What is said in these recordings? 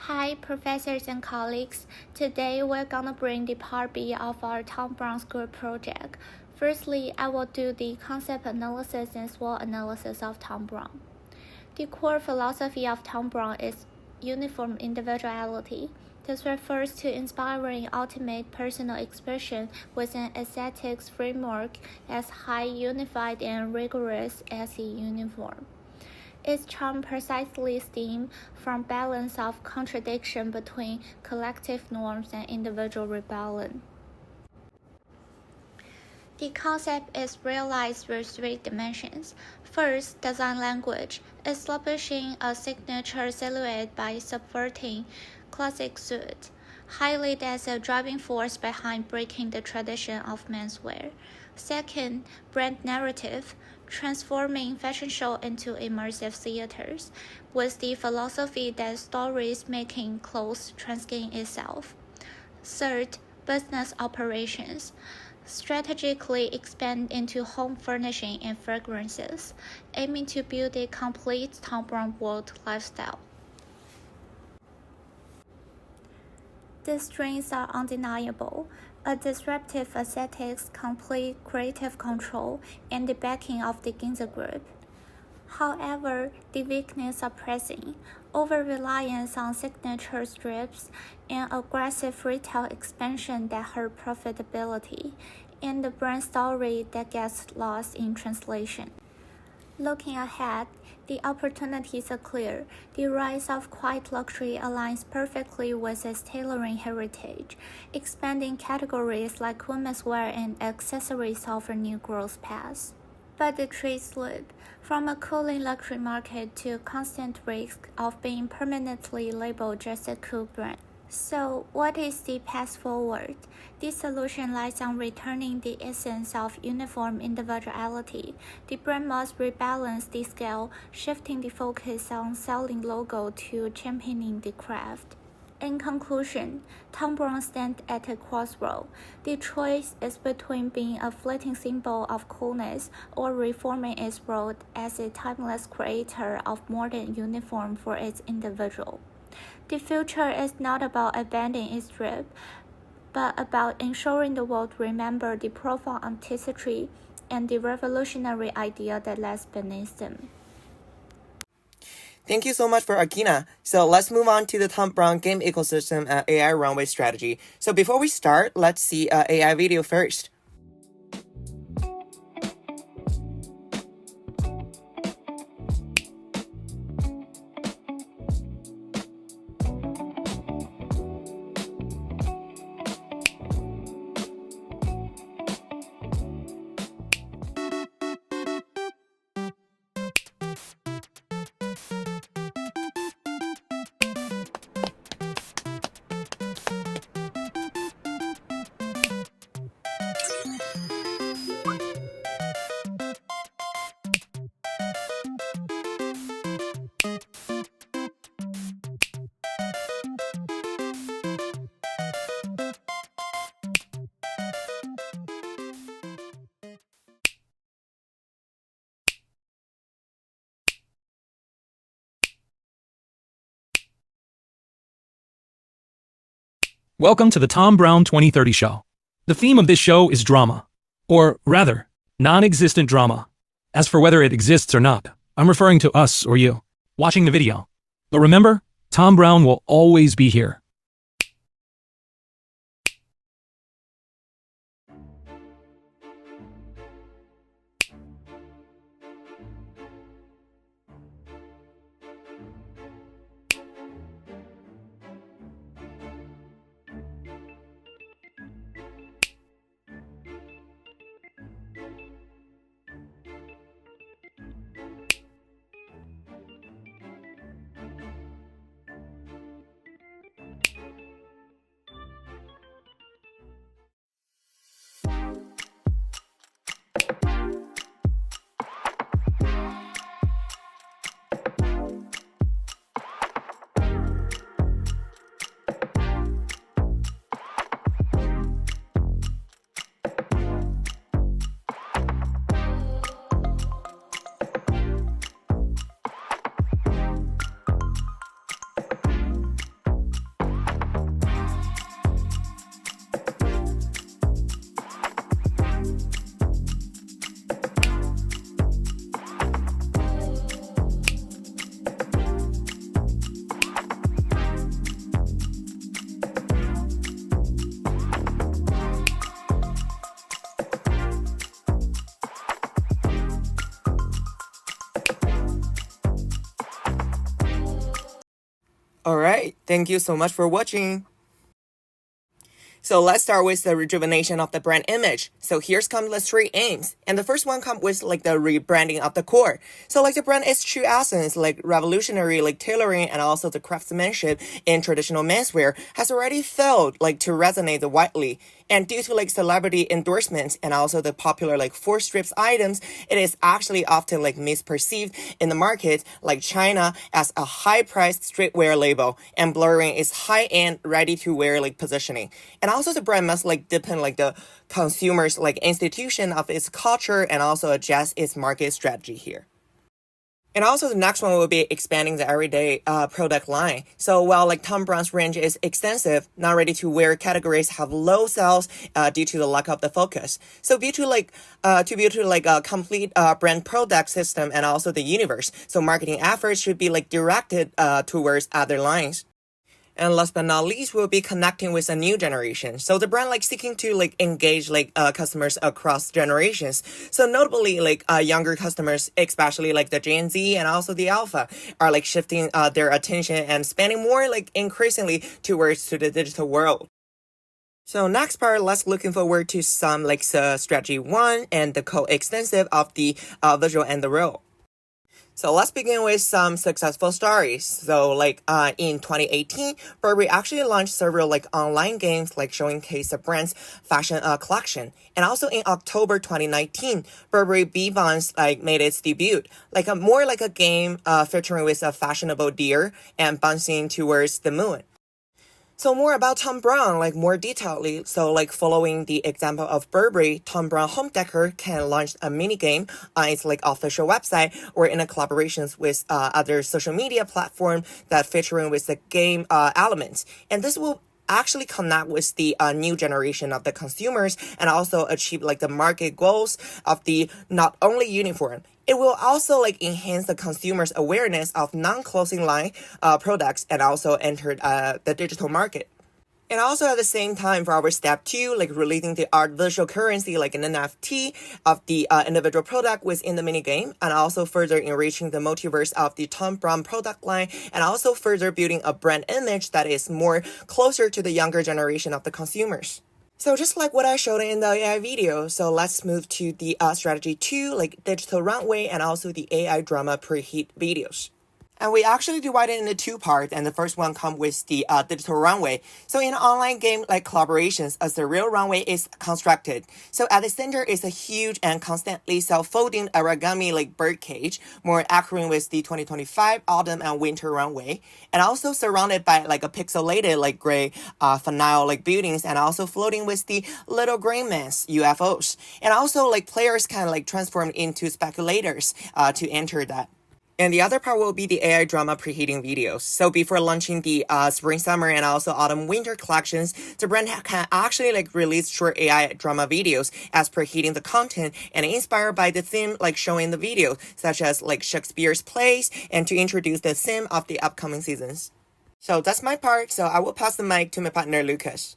Hi, professors and colleagues. Today we're gonna bring the part B of our Tom Browne group project. Firstly, I will do the concept analysis and SWOT analysis of Tom Browne. The core philosophy of Tom Browne is uniform individuality. This refers to inspiring ultimate personal expression with an aesthetics framework as high, unified, and rigorous as a uniform. Its charm precisely stems from balance of contradiction between collective norms and individual rebellion. The concept is realized through three dimensions. First, design language, establishing a signature silhouette by subverting classic suit, highlighted as a driving force behind breaking the tradition of menswear. Second, brand narrative, transforming fashion show into immersive theaters, with the philosophy that stories making clothes transcend itself. Third, business operations, strategically expand into home furnishing and fragrances, aiming to build a complete Tom Browne world lifestyle. The strengths are undeniable: a disruptive aesthetics, complete creative control, and the backing of the Ginza Group. However, the weaknesses are pressing: over-reliance on signature strips, and aggressive retail expansion that hurt profitability, and the brand story that gets lost in translation. Looking ahead, the opportunities are clear. The rise of quiet luxury aligns perfectly with its tailoring heritage. Expanding categories like women's wear and accessories offer new growth paths. But the trade slip, from a cooling luxury market to constant risk of being permanently labeled just a cool brand. So, what is the path forward? The solution lies on returning the essence of uniform individuality. The brand must rebalance the scale, shifting the focus on selling logo to championing the craft. In conclusion, Tom Browne stands at a crossroad. The choice is between being a fleeting symbol of coolness or reforming its role as a timeless creator of modern uniform for its individual. The future is not about abandoning its strip, but about ensuring the world remember the profound authenticity and the revolutionary idea that lies beneath them. Thank you so much for Akina. So let's move on to the Tom Browne game ecosystem AI runway strategy. So before we start, let's see AI video first. Welcome to the Tom Browne 2030 show. The theme of this show is drama, or rather, non-existent drama. As for whether it exists or not, I'm referring to us or you, watching the video. But remember, Tom Browne will always be here. Alright, thank you so much for watching. So let's start with the rejuvenation of the brand image. So here's come the three aims. And the first one comes with like the rebranding of the core. So like the brand is true essence, like revolutionary, like tailoring and also the craftsmanship in traditional menswear has already failed like to resonate widely. And due to like celebrity endorsements and also the popular like four strips items, it is actually often like misperceived in the market like China as a high-priced streetwear label and blurring its high-end ready-to-wear like positioning. And also the brand must like depend like the consumers like institution of its culture and also adjust its market strategy here. And also the next one will be expanding the everyday product line. So while like Thom Browne's range is extensive, non-ready-to-wear categories have low sales due to the lack of the focus. So due to a complete brand product system and also the universe, so marketing efforts should be like directed towards other lines. And last but not least, we'll be connecting with a new generation. So the brand like seeking to like engage like customers across generations. So notably like younger customers, especially like the Gen Z and also the Alpha, are like shifting their attention and spending more like increasingly towards to the digital world. So next part, let's looking forward to some like strategy one and the coextensive of the visual and the real. So let's begin with some successful stories. So like in 2018, Burberry actually launched several like online games like showcase the brand's fashion collection. And also in October 2019, Burberry Bee Buns like made its debut, like a more like a game featuring with a fashionable deer and bouncing towards the moon. So more about Thom Browne, like more detailedly. So like following the example of Burberry, Thom Browne Home Decor can launch a mini game on its like official website or in a collaborations with other social media platform that featuring with the game elements. And this will actually connect with the new generation of the consumers and also achieve like the market goals of the not only uniform. It will also like enhance the consumers' awareness of non-clothing line products and also enter the digital market. And also at the same time for our step two, like releasing the art visual currency like an NFT of the individual product within the mini game, and also further enriching the multiverse of the Thom Browne product line, and also further building a brand image that is more closer to the younger generation of the consumers. So just like what I showed in the AI video, so let's move to the strategy two, like digital runway and also the AI drama preheat videos. And we actually divided into two parts, and the first one comes with the digital runway. So in an online game like collaborations, as the real runway is constructed. So at the center is a huge and constantly self-folding origami like bird cage, more accurate with the 2025 autumn and winter runway, and also surrounded by like a pixelated like gray fanile like buildings, and also floating with the little gray mans UFOs. And also like players can like transform into speculators to enter that. And the other part will be the AI drama preheating videos. So before launching the spring, summer, and also autumn, winter collections, the brand can actually like release short AI drama videos as preheating the content and inspired by the theme like showing the video, such as like Shakespeare's plays, and to introduce the theme of the upcoming seasons. So that's my part. So I will pass the mic to my partner Lucas.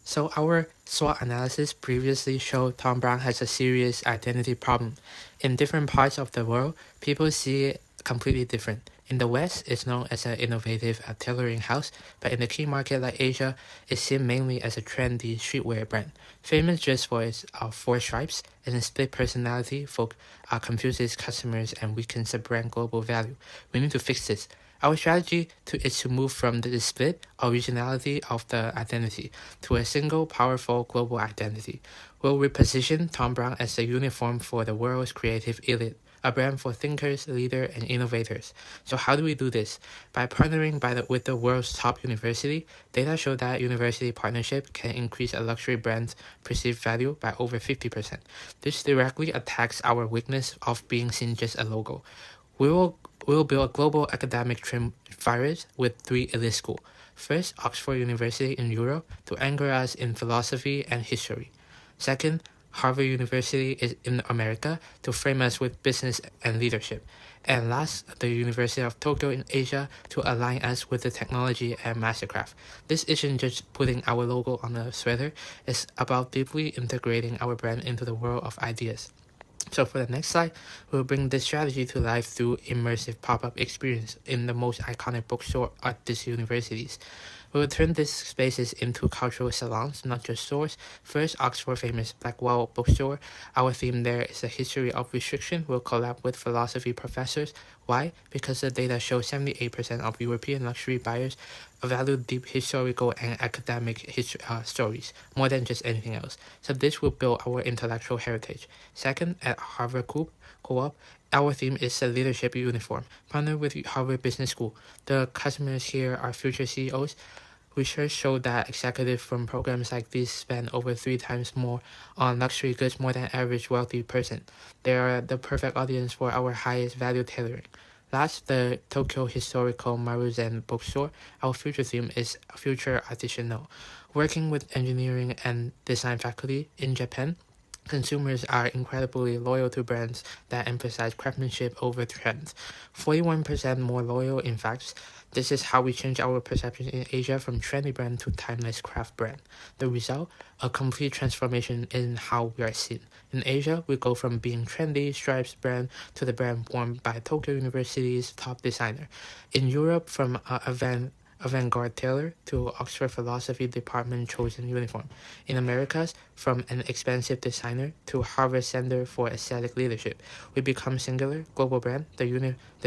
So our SWOT analysis previously showed Thom Browne has a serious identity problem. In different parts of the world, people see it completely different. In the West, it's known as an innovative tailoring house, but in the key market like Asia, it's seen mainly as a trendy streetwear brand. Famous just for its four stripes and its split personality, confuses customers and weakens the brand global value. We need to fix this. Our strategy is to move from the split originality of the identity to a single, powerful global identity. We'll reposition Thom Browne as a uniform for the world's creative elite, a brand for thinkers, leaders, and innovators. So how do we do this? By partnering with the world's top university, data show that university partnership can increase a luxury brand's perceived value by over 50%. This directly attacks our weakness of being seen just a logo. We will build a global academic triumvirate with 3 elite schools. First, Oxford University in Europe to anchor us in philosophy and history. Second, Harvard University is in America to frame us with business and leadership. And last, the University of Tokyo in Asia to align us with the technology and mastercraft. This isn't just putting our logo on a sweater, it's about deeply integrating our brand into the world of ideas. So for the next slide, we'll bring this strategy to life through immersive pop-up experience in the most iconic bookstore at these universities. We will turn these spaces into cultural salons, not just stores. First, Oxford famous Blackwell bookstore. Our theme there is the history of restriction. We'll collab with philosophy professors. Why? Because the data shows 78% of European luxury buyers value deep historical and academic stories more than just anything else. So this will build our intellectual heritage. Second, at Harvard Co-op, our theme is the leadership uniform. Partner with Harvard Business School. The customers here are future CEOs. Research showed that executives from programs like these spend over 3 times more on luxury goods more than average wealthy person. They are the perfect audience for our highest value tailoring. Last, the Tokyo Historical Maruzen bookstore. Our future theme is future artisanal. Working with engineering and design faculty in Japan, consumers are incredibly loyal to brands that emphasize craftsmanship over trends. 41% more loyal, in fact. This is how we change our perception in Asia from trendy brand to timeless craft brand. The result? A complete transformation in how we are seen. In Asia, we go from being trendy stripes brand to the brand worn by Tokyo University's top designer. In Europe, from avant-garde tailor to Oxford Philosophy Department chosen uniform. In Americas, from an expensive designer to Harvard Center for Aesthetic Leadership. We become singular, global brand, the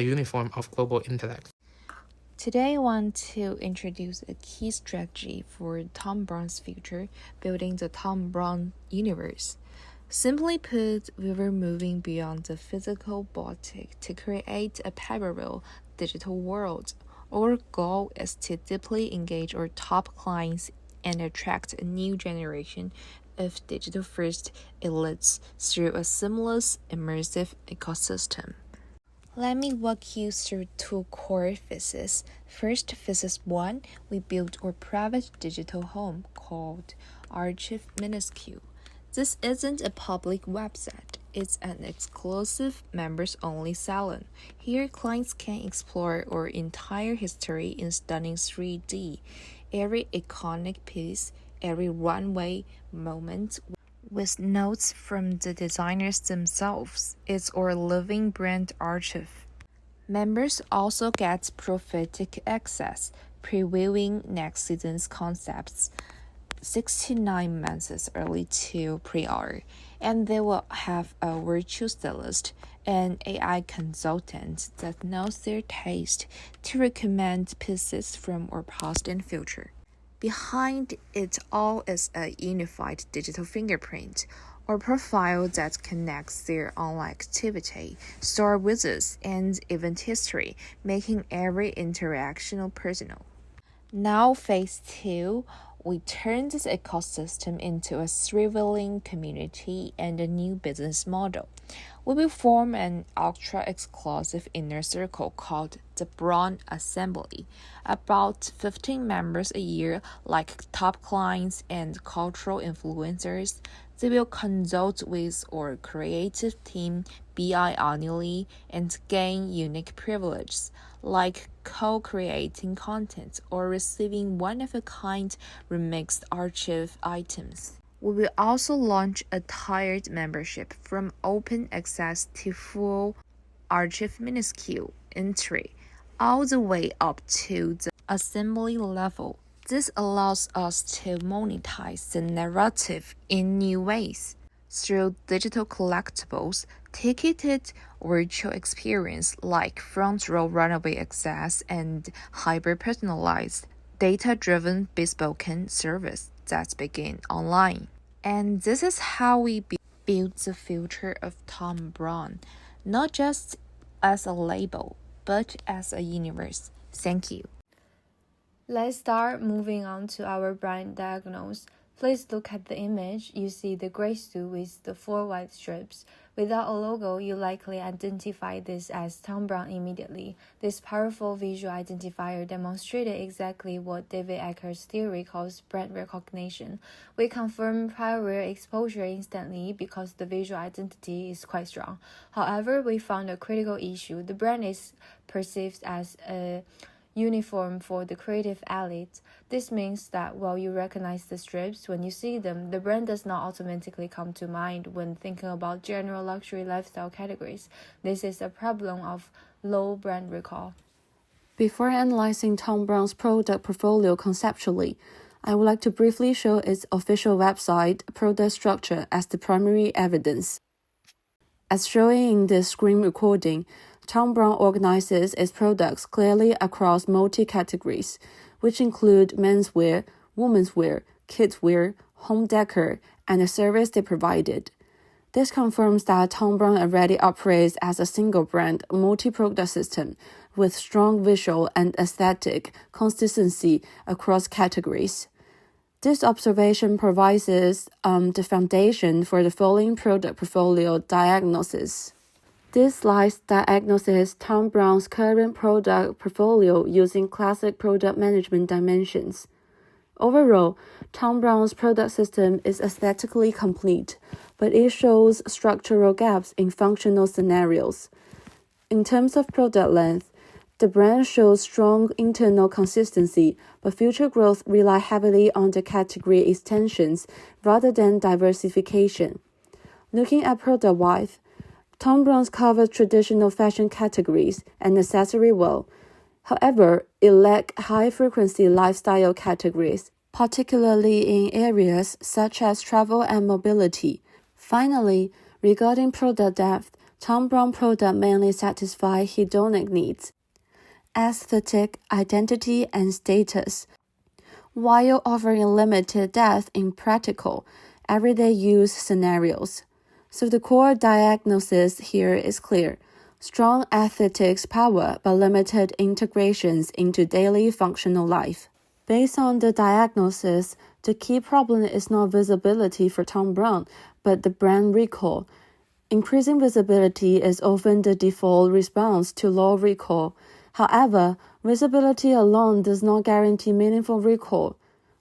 uniform of global intellect. Today I want to introduce a key strategy for Thom Browne's future, building the Thom Browne universe. Simply put, we were moving beyond the physical boutique to create a parallel digital world. Our goal is to deeply engage our top clients and attract a new generation of digital-first elites through a seamless, immersive ecosystem. Let me walk you through 2 core phases. First, phase 1, we built our private digital home called Archive Minuscule. This isn't a public website. It's an exclusive members-only salon. Here, clients can explore our entire history in stunning 3D. Every iconic piece, every runway moment, with notes from the designers themselves. It's our living brand archive. Members also get prophetic access, previewing next season's concepts 69 months early to pre-order, and they will have a virtual stylist, an AI consultant that knows their taste to recommend pieces from our past and future. Behind it all is a unified digital fingerprint, or profile that connects their online activity, store visits, and event history, making every interaction personal. Now, phase 2, we turn this ecosystem into a thriving community and a new business model. We will form an ultra-exclusive inner circle called the Browne Assembly. About 15 members a year, like top clients and cultural influencers. They will consult with our creative team biannually and gain unique privileges, like co-creating content or receiving one-of-a-kind remixed archive items. We will also launch a tiered membership from open access to full Archive Minuscule entry, all the way up to the assembly level. This allows us to monetize the narrative in new ways through digital collectibles, ticketed virtual experience like front row runway access, and hyper-personalized, data-driven bespoke service that begin online. And this is how we build the future of Thom Browne, not just as a label, but as a universe. Thank you. Let's start moving on to our brand diagnose. Please look at the image. You see the gray suit with the 4 white strips. Without a logo, you likely identify this as Thom Browne immediately. This powerful visual identifier demonstrated exactly what David Ecker's theory calls brand recognition. We confirm prior exposure instantly because the visual identity is quite strong. However, we found a critical issue. The brand is perceived as a uniform for the creative elite. This means that while you recognize the strips when you see them, the brand does not automatically come to mind when thinking about general luxury lifestyle categories. This is a problem of low brand recall. Before analyzing Thom Browne's product portfolio conceptually, I would like to briefly show its official website product structure as the primary evidence. As shown in this screen recording, Thom Browne organizes its products clearly across multi-categories, which include menswear, womenswear, kidswear, home decor, and the service they provided. This confirms that Thom Browne already operates as a single brand, multi-product system with strong visual and aesthetic consistency across categories. This observation provides the foundation for the following product portfolio diagnosis. This slide diagnoses Thom Browne's current product portfolio using classic product management dimensions. Overall, Thom Browne's product system is aesthetically complete, but it shows structural gaps in functional scenarios. In terms of product length, the brand shows strong internal consistency, but future growth relies heavily on the category extensions rather than diversification. Looking at product-wise, Thom Browne covers traditional fashion categories and accessory well. However, it lacks high-frequency lifestyle categories, particularly in areas such as travel and mobility. Finally, regarding product depth, Thom Browne products mainly satisfy hedonic needs, aesthetic, identity, and status, while offering limited depth in practical, everyday use scenarios. So the core diagnosis here is clear. Strong aesthetics power, but limited integrations into daily functional life. Based on the diagnosis, the key problem is not visibility for Thom Browne, but the brand recall. Increasing visibility is often the default response to low recall. However, visibility alone does not guarantee meaningful recall.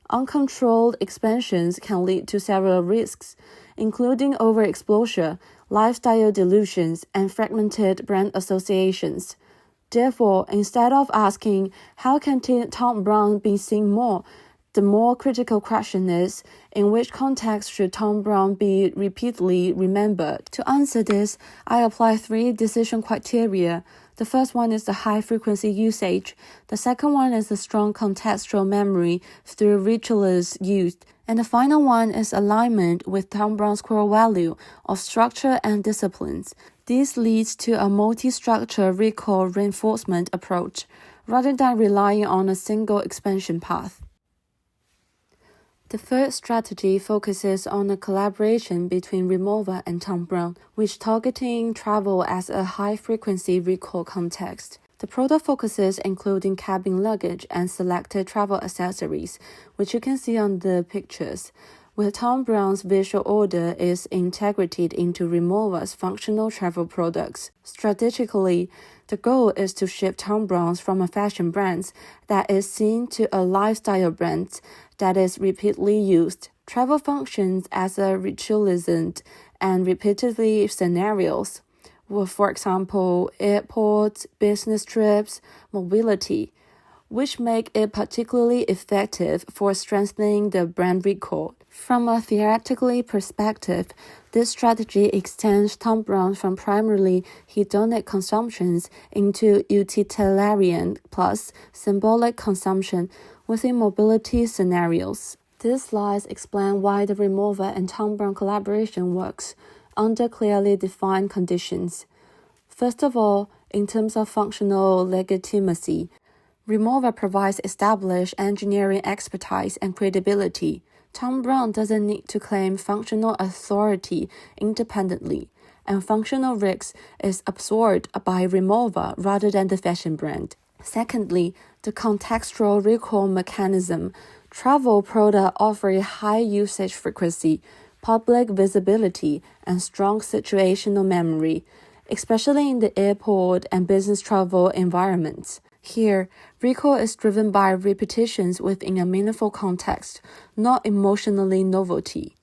Uncontrolled expansions can lead to several risks, including overexposure, lifestyle delusions, and fragmented brand associations. Therefore, instead of asking, how can Thom Browne be seen more, the more critical question is, in which context should Thom Browne be repeatedly remembered? To answer this, I apply 3 decision criteria. The first one is the high-frequency usage. The second one is the strong contextual memory through rituals used. And the final one is alignment with Thom Browne's core value of structure and disciplines. This leads to a multi-structure recall reinforcement approach, rather than relying on a single expansion path. The third strategy focuses on a collaboration between Rimowa and Thom Browne, which targeting travel as a high-frequency recall context. The product focuses including cabin luggage and selected travel accessories, which you can see on the pictures, where Thom Browne's visual order is integrated into Rimowa's functional travel products. Strategically, the goal is to shift Thom Browne from a fashion brand that is seen to a lifestyle brand that is repeatedly used. Travel functions as a ritualism and repeatedly scenarios, for example, airports, business trips, mobility, which make it particularly effective for strengthening the brand recall. From a theoretically perspective, this strategy extends Thom Browne from primarily hedonic consumptions into utilitarian plus symbolic consumption within mobility scenarios. These slides explain why the Rimowa and Thom Browne collaboration works under clearly defined conditions. First of all, in terms of functional legitimacy, Rimowa provides established engineering expertise and credibility. Thom Browne doesn't need to claim functional authority independently, and functional risks is absorbed by Rimowa rather than the fashion brand. Secondly, the contextual recall mechanism. Travel products offer a high usage frequency, public visibility, and strong situational memory, especially in the airport and business travel environments. Here, recall is driven by repetitions within a meaningful context, not emotionally novelty.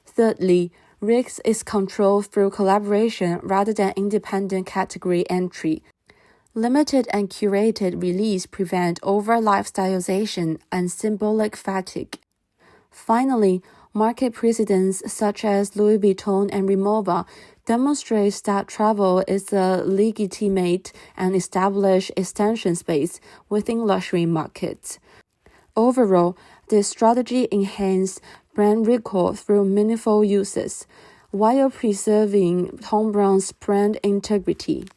Thirdly, risk is controlled through collaboration rather than independent category entry. Limited and curated release prevent over-lifestyleization and symbolic fatigue. Finally, market precedents such as Louis Vuitton and Rimowa demonstrates that travel is a legitimate and established extension space within luxury markets. Overall, this strategy enhances brand recall through meaningful uses, while preserving Thom Browne's brand integrity.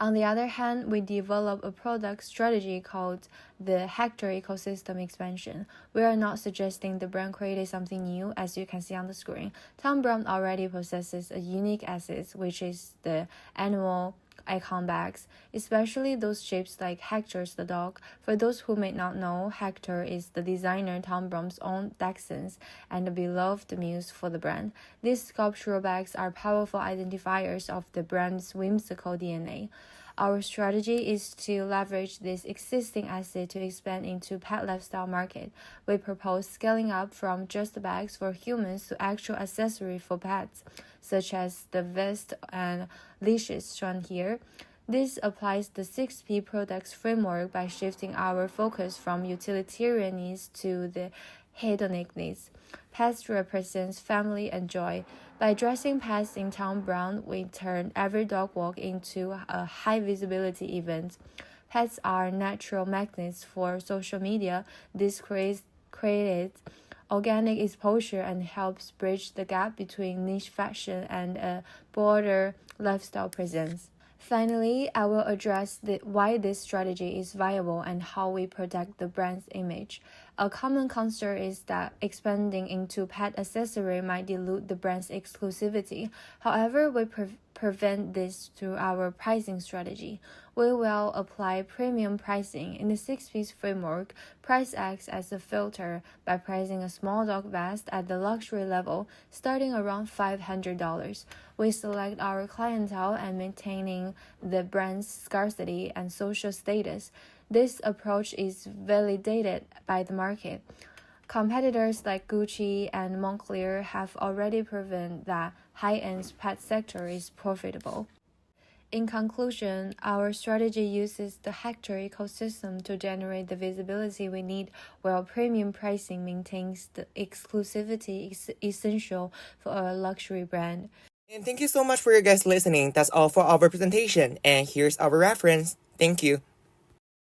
On the other hand, we develop a product strategy called the Hector ecosystem expansion. We are not suggesting the brand created something new, as you can see on the screen. Thom Browne already possesses a unique asset, which is the animal icon bags, especially those shapes like Hector's the dog. For those who may not know, Hector is the designer Thom Browne's own Dachshund and a beloved muse for the brand. These sculptural bags are powerful identifiers of the brand's whimsical DNA. Our strategy is to leverage this existing asset to expand into pet lifestyle market. We propose scaling up from just bags for humans to actual accessory for pets, such as the vest and leashes shown here. This applies the 6P products framework by shifting our focus from utilitarian needs to the hedonic needs. Pets represents family and joy. By dressing pets in Thom Browne, we turn every dog walk into a high-visibility event. Pets are natural magnets for social media. This created organic exposure and helps bridge the gap between niche fashion and a broader lifestyle presence. Finally, I will address why this strategy is viable and how we protect the brand's image. A common concern is that expanding into pet accessory might dilute the brand's exclusivity. However, we prevent this through our pricing strategy. We will apply premium pricing. In the 6Ps framework, price acts as a filter by pricing a small dog vest at the luxury level, starting around $500. We select our clientele and maintaining the brand's scarcity and social status. This approach is validated by the market. Competitors like Gucci and Moncler have already proven that high-end pet sector is profitable. In conclusion, our strategy uses the Hector ecosystem to generate the visibility we need, while premium pricing maintains the exclusivity essential for a luxury brand. And thank you so much for you guys listening. That's all for our presentation. And here's our reference. Thank you.